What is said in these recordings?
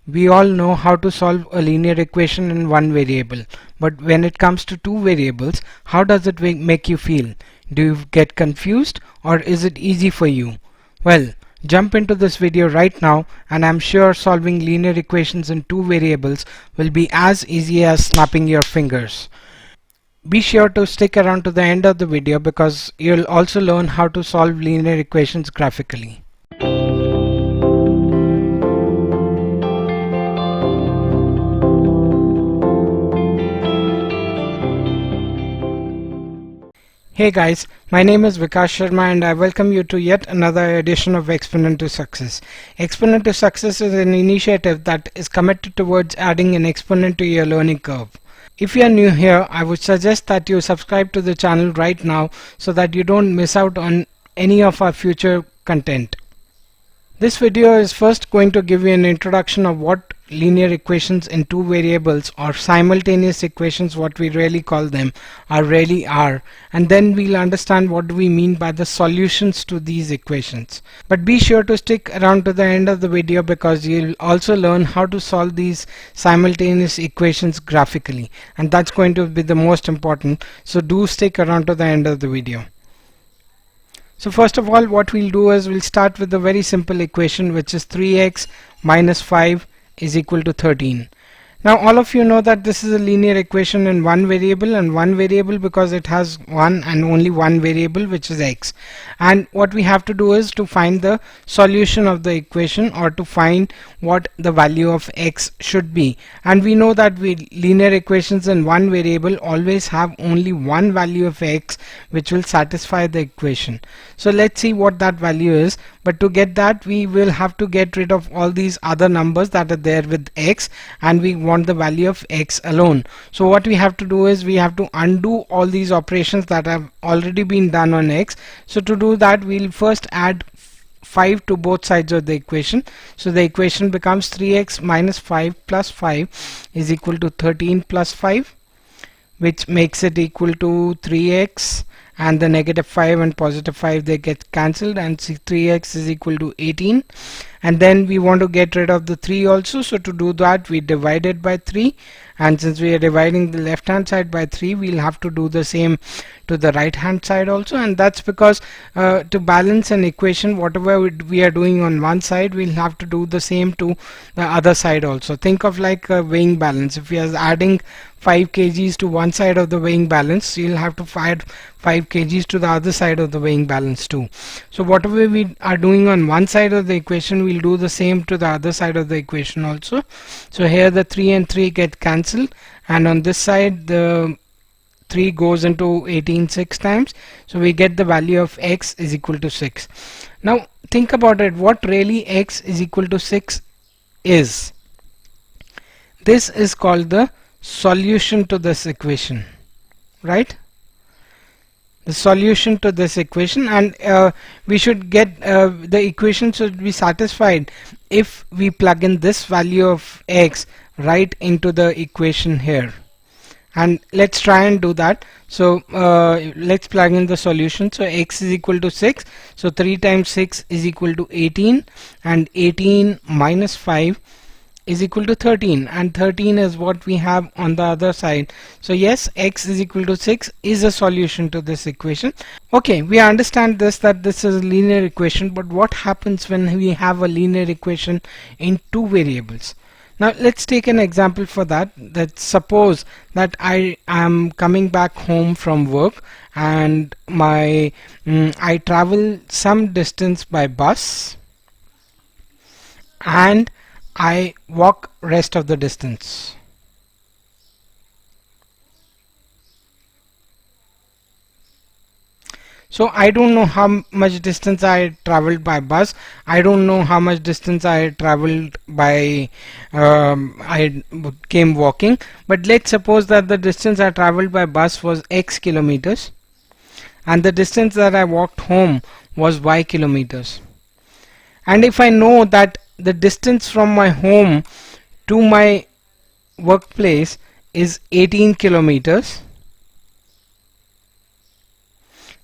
We all know how to solve a linear equation in one variable, but when it comes to two variables, how does it make you feel? Do you get confused, or is it easy for you? Well, jump into this video right now, and I'm sure solving linear equations in two variables will be as easy as snapping your fingers. Be sure to stick around to the end of the video because you'll also learn how to solve linear equations graphically. Hey guys, my name is Vikas Sharma and I welcome you to yet another edition of Exponent to Success. Exponent to Success is an initiative that is committed towards adding an exponent to your learning curve. If you are new here, I would suggest that you subscribe to the channel right now so that you don't miss out on any of our future content. This video is first going to give you an introduction of what linear equations in two variables, or simultaneous equations what we really call them, really are, and then we'll understand what do we mean by the solutions to these equations. But be sure to stick around to the end of the video because you'll also learn how to solve these simultaneous equations graphically, and that's going to be the most important, so do stick around to the end of the video. So first of all, what we'll do is we'll start with a very simple equation, which is 3x minus 5 is equal to 13. Now all of you know that this is a linear equation in one variable because it has one and only one variable, which is x, and what we have to do is to find the solution of the equation, or to find what the value of x should be. And we know that linear equations in one variable always have only one value of x which will satisfy the equation. So let's see what that value is, but to get that we will have to get rid of all these other numbers that are there with x, and we want the value of x alone. So what we have to do is we have to undo all these operations that have already been done on x. So to do that, we'll first add 5 to both sides of the equation. So the equation becomes 3x minus 5 plus 5 is equal to 13 plus 5, which makes it equal to 3x, and the negative 5 and positive 5, they get cancelled, and 3x is equal to 18. And then we want to get rid of the 3 also, so to do that we divide it by 3, and since we are dividing the left hand side by 3, we'll have to do the same to the right hand side also, and that's because to balance an equation, whatever we are doing on one side, we'll have to do the same to the other side also. Think of like a weighing balance. If we are adding 5 kgs to one side of the weighing balance, you'll have to add 5 kgs to the other side of the weighing balance too. So whatever we are doing on one side of the equation, we'll do the same to the other side of the equation also. So here the 3 and 3 get cancelled, and on this side the 3 goes into 18 6 times, so we get the value of x is equal to 6. Now think about it, what really x is equal to 6 is. This is called the solution to this equation, right? The solution to this equation, and we should get the equation should be satisfied if we plug in this value of x right into the equation here. And let's try and do that. So let's plug in the solution. So x is equal to 6, so 3 times 6 is equal to 18, and 18 minus 5 is equal to 13, and 13 is what we have on the other side. So yes, x is equal to 6 is a solution to this equation. Okay, we understand this, that this is a linear equation, but what happens when we have a linear equation in two variables? Now let's take an example for that. Let's suppose that I am coming back home from work, and I travel some distance by bus, and I walk rest of the distance. So I don't know how much distance I traveled by bus. I don't know how much distance I traveled by I came walking, but let's suppose that the distance I traveled by bus was x kilometers, and the distance that I walked home was y kilometers. And if I know that the distance from my home to my workplace is 18 kilometers,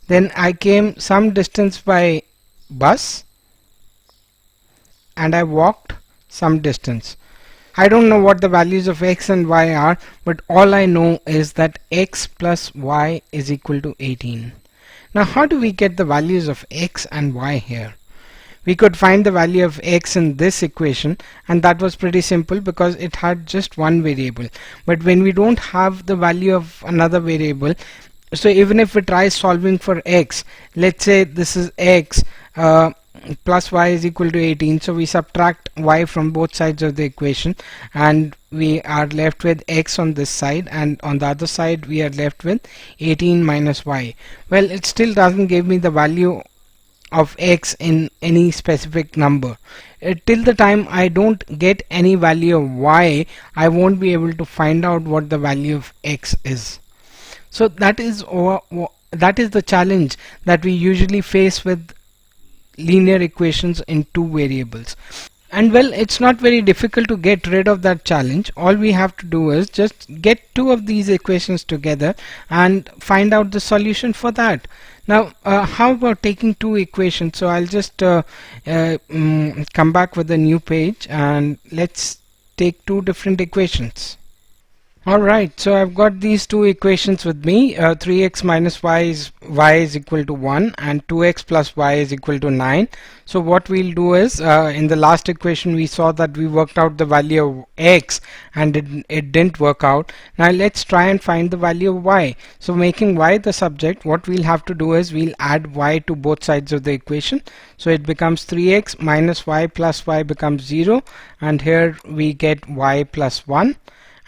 then I came some distance by bus and I walked some distance. I don't know what the values of x and y are, but all I know is that x plus y is equal to 18. Now how do we get the values of x and y here? We could find the value of x in this equation, and that was pretty simple because it had just one variable. But when we don't have the value of another variable, so even if we try solving for x, let's say this is x plus y is equal to 18, so we subtract y from both sides of the equation and we are left with x on this side, and on the other side we are left with 18 minus y. Well, it still doesn't give me the value of x in any specific number. Till the time I don't get any value of y, I won't be able to find out what the value of x is. So that is the challenge that we usually face with linear equations in two variables. And well, it's not very difficult to get rid of that challenge. All we have to do is just get two of these equations together and find out the solution for that. Now how about taking two equations? So I'll just come back with a new page and let's take two different equations. Alright, so I've got these two equations with me. 3x minus y is equal to 1 and 2x plus y is equal to 9. So what we'll do is, in the last equation we saw that we worked out the value of x and it didn't work out. Now let's try and find the value of y. So making y the subject, what we'll have to do is we'll add y to both sides of the equation. So it becomes 3x minus y plus y becomes 0, and here we get y plus 1.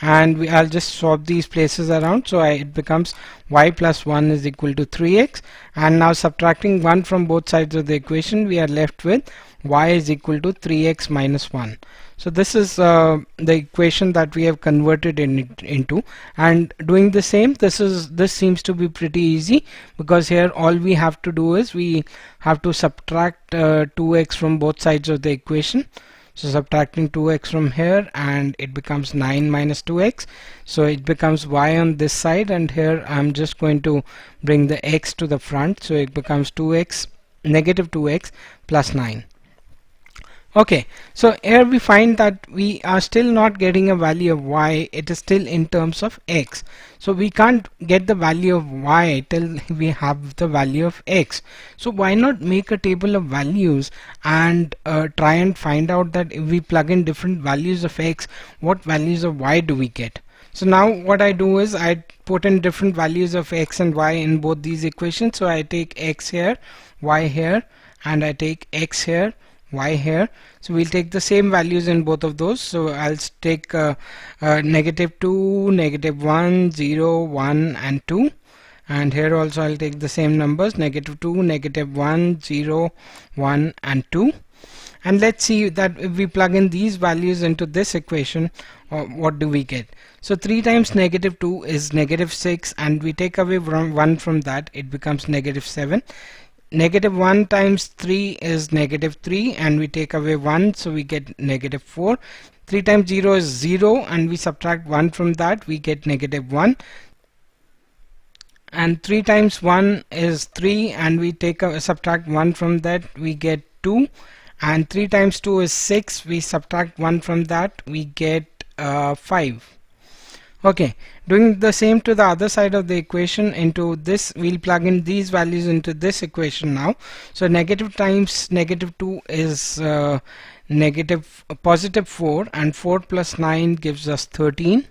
And I'll just swap these places around, so it becomes y plus 1 is equal to 3x, and now subtracting 1 from both sides of the equation we are left with y is equal to 3x minus 1. So this is the equation that we have converted into, and doing the same, this seems to be pretty easy because here all we have to do is we have to subtract 2x from both sides of the equation. So subtracting 2x from here and it becomes 9 minus 2x. So it becomes y on this side, and here I'm just going to bring the x to the front. So it becomes 2x, negative 2x plus 9. Okay, so here we find that we are still not getting a value of y. It is still in terms of x. So we can't get the value of y till we have the value of x. So why not make a table of values and try and find out that if we plug in different values of x, what values of y do we get? So now what I do is I put in different values of x and y in both these equations. So I take x here, y here, and I take x here, y here. So we'll take the same values in both of those. So I'll take negative 2, negative 1, 0, 1 and 2, and here also I'll take the same numbers, negative 2, negative 1, 0, 1 and 2. And let's see that if we plug in these values into this equation, what do we get? So 3 times negative 2 is negative 6, and we take away 1 from that, it becomes negative 7. Negative 1 times 3 is negative 3, and we take away 1, so we get negative 4. 3 times 0 is 0, and we subtract 1 from that, we get negative 1. And 3 times 1 is 3, and we subtract 1 from that, we get 2. And 3 times 2 is 6, we subtract 1 from that, we get 5. Okay, doing the same to the other side of the equation. Into this we'll plug in these values into this equation now. So negative times negative 2 is positive 4, and 4 plus 9 gives us 13.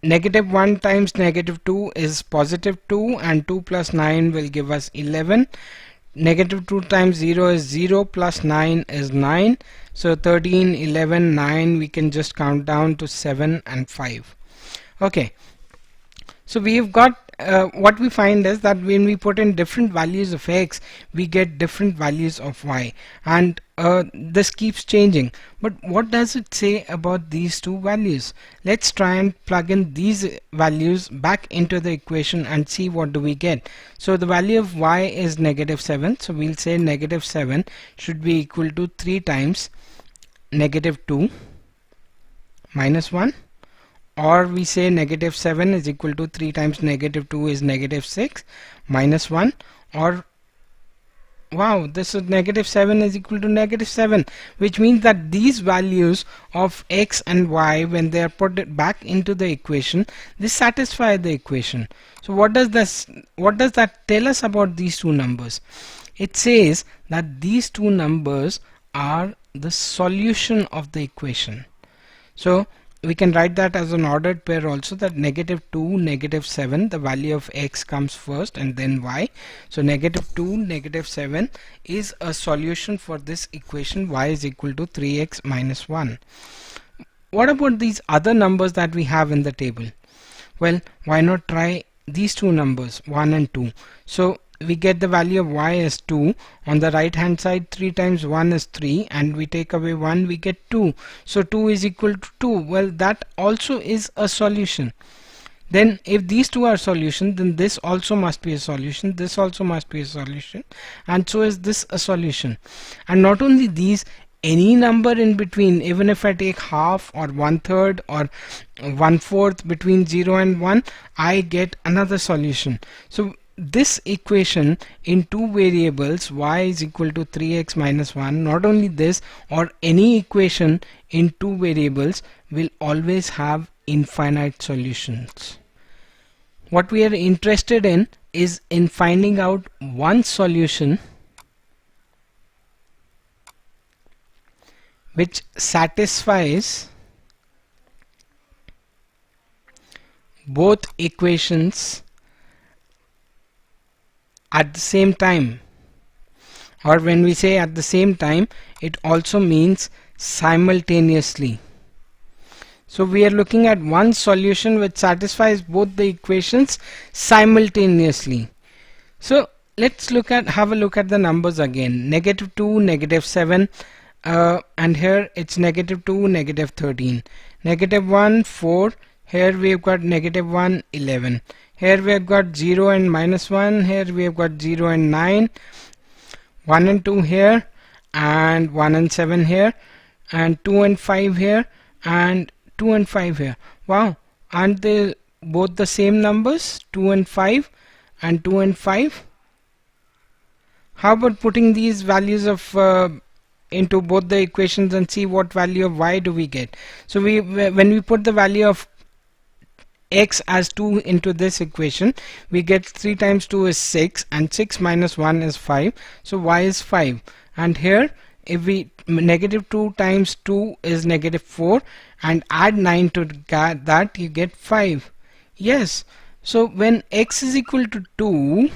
Negative 1 times negative 2 is positive 2, and 2 plus 9 will give us 11. Negative 2 times 0 is 0, plus 9 is 9. So 13, 11, 9, we can just count down to 7 and 5. Okay, so we've got what we find is that when we put in different values of x, we get different values of y, and this keeps changing. But what does it say about these two values? Let's try and plug in these values back into the equation and see what do we get. So the value of y is negative 7, so we'll say negative 7 should be equal to 3 times negative 2 minus 1. Or we say negative 7 is equal to 3 times negative 2 is negative 6 minus 1, or wow, this is negative 7 is equal to negative 7, which means that these values of x and y, when they are put back into the equation, they satisfy the equation. So what does that tell us about these two numbers? It says that these two numbers are the solution of the equation. So we can write that as an ordered pair also, that negative 2, negative 7, the value of x comes first and then y. So negative 2, negative 7 is a solution for this equation, y is equal to 3x minus 1. What about these other numbers that we have in the table? Well, why not try these two numbers, 1 and 2. So we get the value of y as 2. On the right hand side, 3 times 1 is 3, and we take away 1, we get 2. So 2 is equal to 2. Well, that also is a solution. Then if these two are solution, then this also must be a solution, this also must be a solution, and so is this a solution. And not only these, any number in between, even if I take half or 1/3 or 1/4 between 0 and 1, I get another solution. So this equation in two variables, y is equal to 3x minus 1, not only this, or any equation in two variables will always have infinite solutions. What we are interested in is in finding out one solution which satisfies both equations at the same time. Or when we say at the same time, it also means simultaneously. So we are looking at one solution which satisfies both the equations simultaneously. So let's have a look at the numbers again. Negative 2, negative 7, and here it's negative 2, negative 13. Negative 1, 4. Here we've got negative 1, 11. Here we have got 0 and minus 1. Here we have got 0 and 9. 1 and 2 here, and 1 and 7 here, and 2 and 5 here, and 2 and 5 here. Wow, aren't they both the same numbers? 2 and 5 and 2 and 5. How about putting these values of into both the equations and see what value of y do we get? So when we put the value of x as 2 into this equation, we get 3 times 2 is 6, and 6 minus 1 is 5, so y is 5. And here if we negative 2 times 2 is negative 4, and add 9 to that, you get 5. Yes, so when x is equal to 2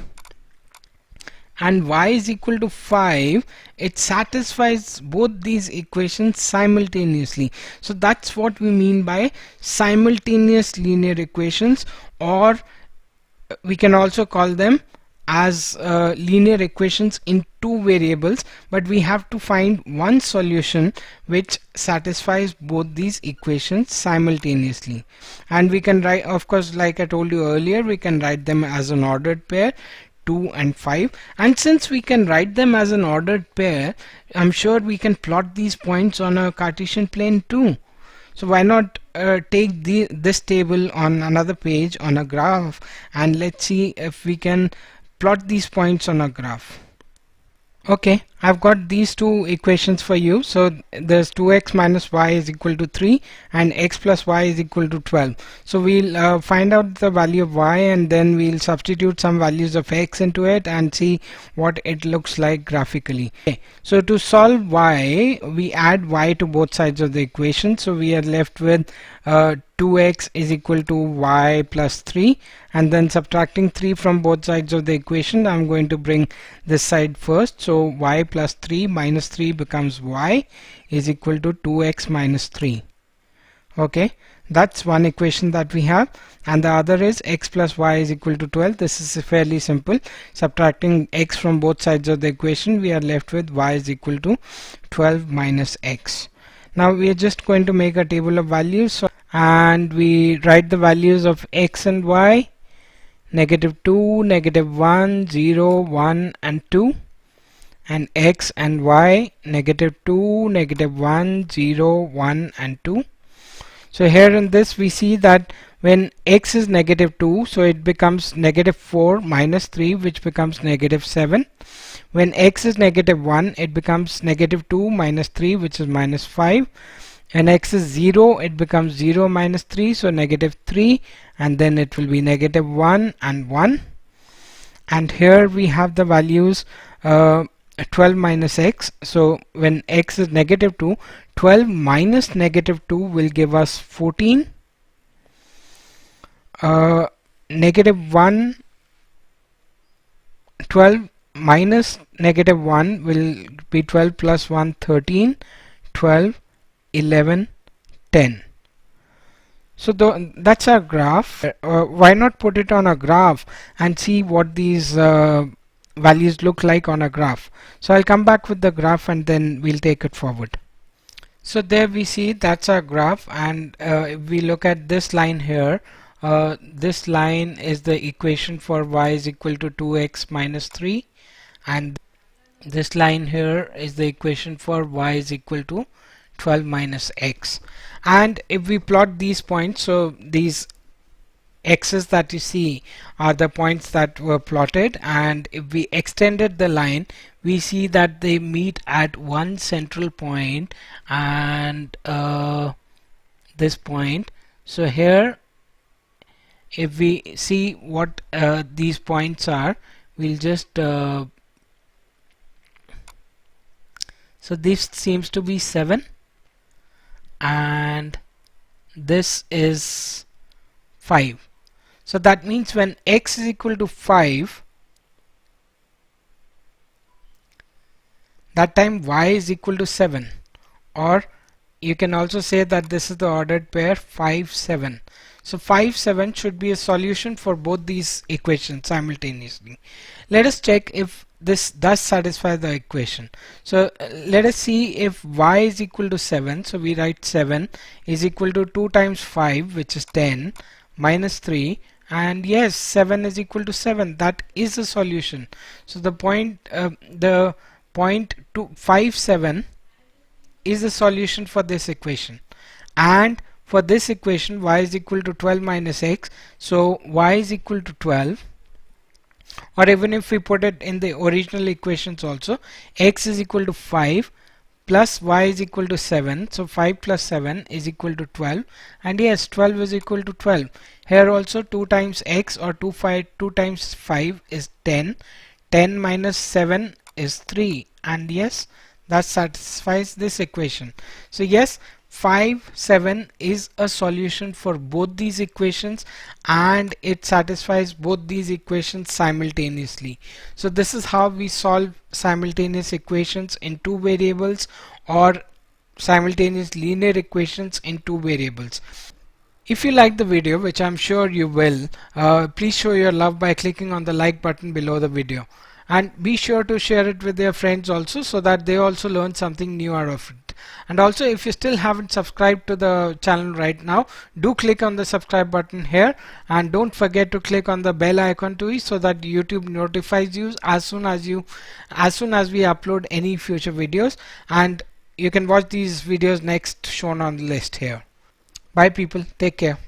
and y is equal to 5, it satisfies both these equations simultaneously. So that's what we mean by simultaneous linear equations, or we can also call them as linear equations in two variables, but we have to find one solution which satisfies both these equations simultaneously. And we can write, of course, like I told you earlier, we can write them as an ordered pair, 2 and 5. And since we can write them as an ordered pair, I'm sure we can plot these points on a Cartesian plane too. So why not take this table on another page on a graph, and let's see if we can plot these points on a graph. Okay, I've got these two equations for you. So there's 2x minus y is equal to 3 and x plus y is equal to 12. So we'll find out the value of y, and then we'll substitute some values of x into it and see what it looks like graphically. Okay, so to solve y, we add y to both sides of the equation. So we are left with 2x is equal to y plus 3, and then subtracting 3 from both sides of the equation, I'm going to bring this side first. So y plus 3 minus 3 becomes y is equal to 2x minus 3. Okay, that's one equation that we have, and the other is x plus y is equal to 12. This is fairly simple. Subtracting x from both sides of the equation, we are left with y is equal to 12 minus x. Now we are just going to make a table of values, and we write the values of x and y: negative 2, negative 1, 0, 1 and 2, and x and y: negative 2, negative 1, 0, 1 and 2. So here in this we see that when x is negative 2, so it becomes negative 4 minus 3, which becomes negative 7. When x is negative 1, it becomes negative 2 minus 3, which is minus 5. When x is 0, it becomes 0 minus 3, so negative 3, and then it will be negative 1 and 1. And here we have the values 12 minus x. So when x is negative 2, 12 minus negative 2 will give us 14. Negative 1, 12 minus negative 1 will be 12 plus 1, 13, 12, 11, 10. So that's our graph. Why not put it on a graph and see what these values look like on a graph? So I'll come back with the graph and then we'll take it forward. So there we see that's our graph, and if we look at this line here, this line is the equation for y is equal to 2x minus 3, and this line here is the equation for y is equal to 12 minus x. And if we plot these points, so these x's that you see are the points that were plotted, and if we extended the line, we see that they meet at one central point and this point. So here, if we see what these points are, we'll just so this seems to be 7, and this is 5. So that means when x is equal to 5, that time y is equal to 7, or you can also say that this is the ordered pair 5, 7. So 5, 7 should be a solution for both these equations simultaneously. Let us check if this does satisfy the equation. So let us see if y is equal to 7. So we write 7 is equal to 2 times 5, which is 10, minus 3, and yes, 7 is equal to 7. That is a solution. So the point 5, 7 is the solution for this equation. And for this equation, y is equal to 12 minus x, so y is equal to 12. Or even if we put it in the original equations also, x is equal to 5 plus y is equal to 7, so 5 plus 7 is equal to 12, and yes, 12 is equal to 12. Here also 2 times x, or 2 times 5 is 10, 10 minus 7 is 3, and yes, that satisfies this equation. So yes, 5, 7 is a solution for both these equations, and it satisfies both these equations simultaneously. So this is how we solve simultaneous equations in two variables, or simultaneous linear equations in two variables. If you like the video, which I'm sure you will, please show your love by clicking on the like button below the video. And be sure to share it with your friends also, so that they also learn something new out of it. And also, if you still haven't subscribed to the channel right now, do click on the subscribe button here, and don't forget to click on the bell icon too, so that YouTube notifies you as soon as we upload any future videos. And you can watch these videos next shown on the list here. Bye people, take care.